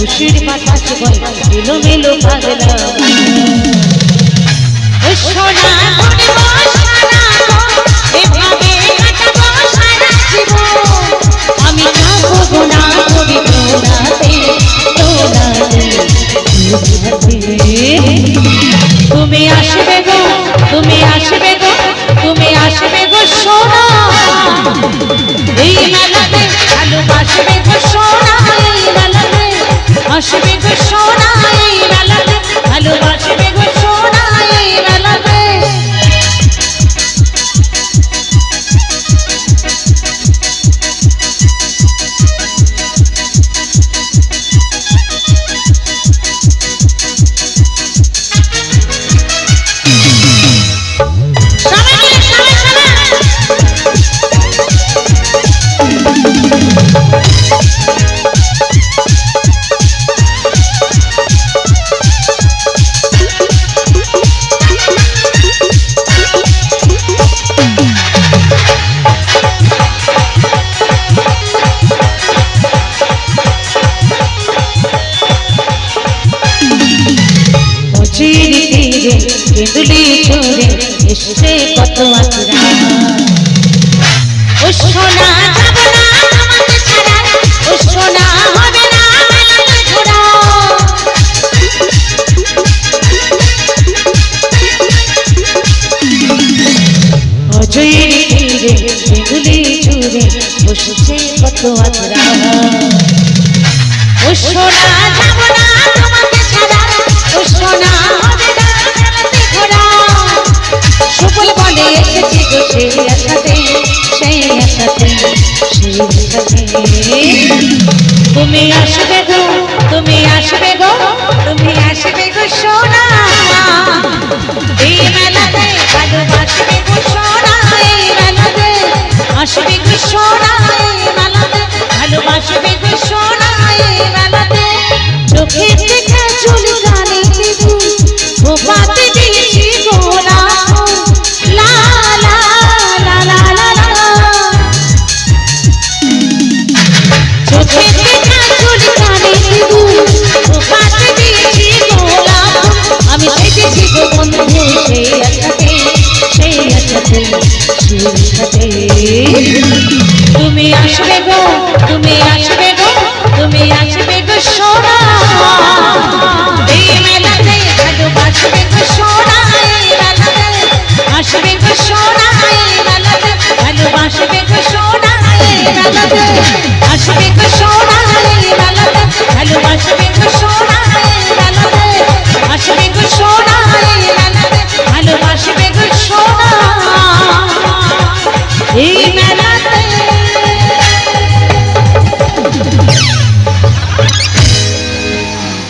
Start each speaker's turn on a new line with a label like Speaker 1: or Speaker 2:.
Speaker 1: খুশির বাতাস বয় এলোমেলো পাগলা ও সোনা ধরবো সারা এভাবে কাটাবো সারা জীবন আমি থাকবো না কবি তোলাতে তুমি আসবে গো তুমি আসবে গো তুমি আসবে গো সোনা এই মেলাতে ভালোবাসবে গো সোনা এই মেলাতে আসবে গো সোনা এই মেলাতে ভালোবাসবে গো সোনা এই মেলাতে কেঁদুলি ঝরে এসে কত আচরা ও সোনা যাব না আমাকে ছাড়া ও সোনা হবে না মেলাতে ঘোরা অজয়ের তীরে কেঁদুলি ঝরে বসেছে কত আচরা ও সোনা যাব না আমাকে ছাড়া ও সোনা হবে না সুফল বলে এসেছি গো সেই আশাতে সেই আশাতে সেই আশাতে তুমি আসবে গো তুমি আসবে গো তুমি আসবে গো সোনা এই মেলাতে ভালোবাসবে গো সোনা এই মেলাতে আসবে গো সোনা এই মেলাতে ভালোবাসবে গো সোনা এই মেলাতে চোখে দেখা চুল গানে দিবু খোপাতে দিয়েছি গোলা তুমি আসবে